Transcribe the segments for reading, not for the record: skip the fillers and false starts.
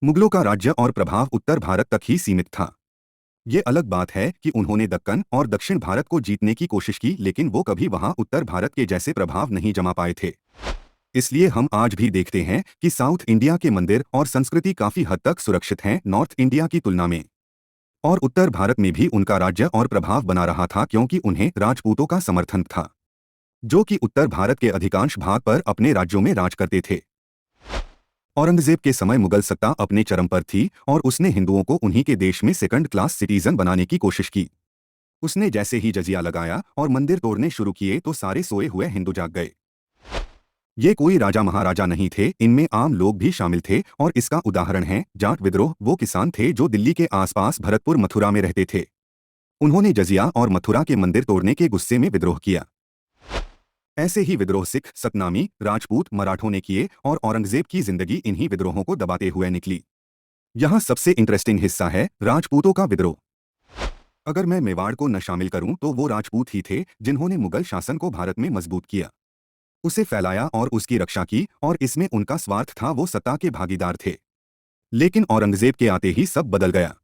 मुगलों का राज्य और प्रभाव उत्तर भारत तक ही सीमित था। ये अलग बात है कि उन्होंने दक्कन और दक्षिण भारत को जीतने की कोशिश की, लेकिन वो कभी वहां उत्तर भारत के जैसे प्रभाव नहीं जमा पाए थे। इसलिए हम आज भी देखते हैं कि साउथ इंडिया के मंदिर और संस्कृति काफी हद तक सुरक्षित हैं नॉर्थ इंडिया की तुलना में। और उत्तर भारत में भी उनका राज्य और प्रभाव बना रहा था, क्योंकि उन्हें राजपूतों का समर्थन था, जो कि उत्तर भारत के अधिकांश भाग पर अपने राज्यों में राज करते थे। औरंगजेब के समय मुगल सत्ता अपने चरम पर थी और उसने हिंदुओं को उन्हीं के देश में सेकंड क्लास सिटीजन बनाने की कोशिश की। उसने जैसे ही जजिया लगाया और मंदिर तोड़ने शुरू किए तो सारे सोए हुए हिंदू जाग गए। ये कोई राजा महाराजा नहीं थे, इनमें आम लोग भी शामिल थे, और इसका उदाहरण है जाट विद्रोह। वो किसान थे जो दिल्ली के आसपास भरतपुर मथुरा में रहते थे। उन्होंने जजिया और मथुरा के मंदिर तोड़ने के गुस्से में विद्रोह किया। ऐसे ही विद्रोह सिख, सतनामी, राजपूत, मराठों ने किए और औरंगजेब की जिंदगी इन्हीं विद्रोहों को दबाते हुए निकली। यहाँ सबसे इंटरेस्टिंग हिस्सा है राजपूतों का विद्रोह। अगर मैं मेवाड़ को न शामिल करूं तो वो राजपूत ही थे जिन्होंने मुगल शासन को भारत में मजबूत किया, उसे फैलाया और उसकी रक्षा की, और इसमें उनका स्वार्थ था, वो सत्ता के भागीदार थे। लेकिन औरंगजेब के आते ही सब बदल गया।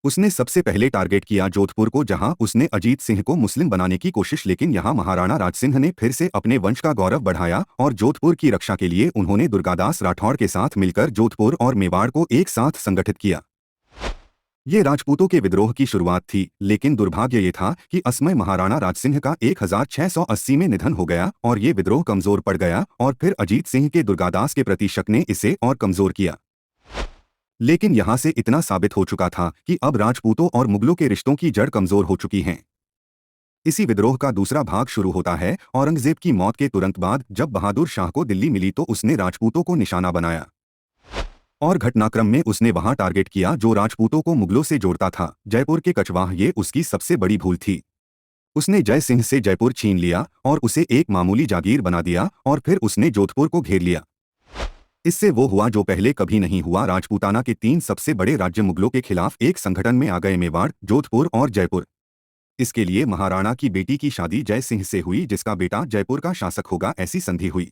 उसने सबसे पहले टारगेट किया जोधपुर को, जहां उसने अजीत सिंह को मुस्लिम बनाने की कोशिश, लेकिन यहां महाराणा राजसिंह ने फिर से अपने वंश का गौरव बढ़ाया और जोधपुर की रक्षा के लिए उन्होंने दुर्गादास राठौड़ के साथ मिलकर जोधपुर और मेवाड़ को एक साथ संगठित किया। ये राजपूतों के विद्रोह की शुरुआत थी, लेकिन दुर्भाग्य ये था कि असमय महाराणा राजसिंह का 1680 में निधन हो गया और ये विद्रोह कमजोर पड़ गया, और फिर अजीत सिंह के दुर्गादास के प्रति शक ने इसे और कमजोर किया। लेकिन यहाँ से इतना साबित हो चुका था कि अब राजपूतों और मुगलों के रिश्तों की जड़ कमजोर हो चुकी हैं। इसी विद्रोह का दूसरा भाग शुरू होता है औरंगजेब की मौत के तुरंत बाद। जब बहादुर शाह को दिल्ली मिली तो उसने राजपूतों को निशाना बनाया और घटनाक्रम में उसने वहां टारगेट किया जो राजपूतों को मुगलों से जोड़ता था, जयपुर के कचवाह। ये उसकी सबसे बड़ी भूल थी। उसने जय सिंह से जयपुर छीन लिया और उसे एक मामूली जागीर बना दिया, और फिर उसने जोधपुर को घेर लिया। इससे वो हुआ जो पहले कभी नहीं हुआ, राजपूताना के 3 सबसे बड़े राज्य मुगलों के खिलाफ एक संगठन में आ गए, मेवाड़, जोधपुर और जयपुर। इसके लिए महाराणा की बेटी की शादी जय सिंह से हुई, जिसका बेटा जयपुर का शासक होगा, ऐसी संधि हुई।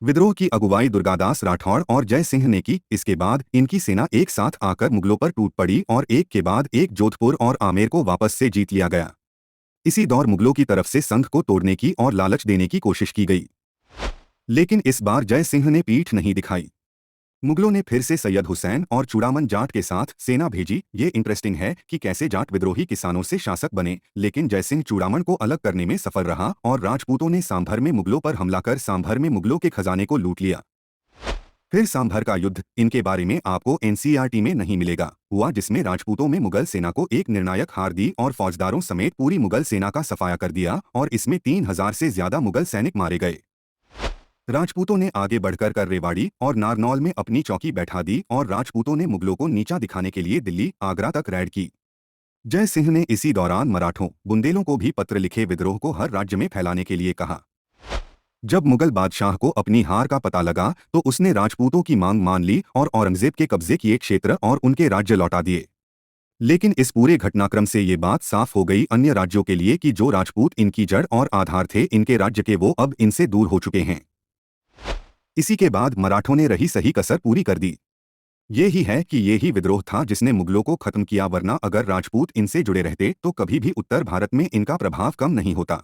विद्रोह की अगुवाई दुर्गादास राठौड़ और जय सिंह ने की। इसके बाद इनकी सेना एक साथ आकर मुगलों पर टूट पड़ी और एक के बाद एक जोधपुर और आमेर को वापस से जीत लिया गया। इसी दौर मुगलों की तरफ से संघ को तोड़ने की और लालच देने की कोशिश की गई, लेकिन इस बार जय सिंह ने पीठ नहीं दिखाई। मुगलों ने फिर से सैयद हुसैन और चूड़ामन जाट के साथ सेना भेजी। ये इंटरेस्टिंग है कि कैसे जाट विद्रोही किसानों से शासक बने, लेकिन जयसिंह चूड़ामन को अलग करने में सफल रहा और राजपूतों ने सांभर में मुगलों पर हमला कर सांभर में मुगलों के खजाने को लूट लिया। फिर सांभर का युद्ध, इनके बारे में आपको एनसीईआरटी में नहीं मिलेगा, हुआ, जिसमें राजपूतों में मुगल सेना को एक निर्णायक हार दी और फौजदारों समेत पूरी मुगल सेना का सफाया कर दिया, और इसमें 3000 से ज्यादा मुगल सैनिक मारे गए। राजपूतों ने आगे बढ़कर कर रेवाड़ी और नारनौल में अपनी चौकी बैठा दी और राजपूतों ने मुगलों को नीचा दिखाने के लिए दिल्ली, आगरा तक रैड की। जय सिंह ने इसी दौरान मराठों, बुंदेलों को भी पत्र लिखे विद्रोह को हर राज्य में फैलाने के लिए कहा। जब मुगल बादशाह को अपनी हार का पता लगा तो उसने राजपूतों की मांग मान ली और औरंगजेब के कब्जे किए क्षेत्र और उनके राज्य लौटा दिए। लेकिन इस पूरे घटनाक्रम से ये बात साफ हो गई अन्य राज्यों के लिए कि जो राजपूत इनकी जड़ और आधार थे इनके राज्य के, वो अब इनसे दूर हो चुके हैं। इसी के बाद मराठों ने रही सही कसर पूरी कर दी। ये ही है कि ये ही विद्रोह था जिसने मुगलों को खत्म किया, वरना अगर राजपूत इनसे जुड़े रहते तो कभी भी उत्तर भारत में इनका प्रभाव कम नहीं होता।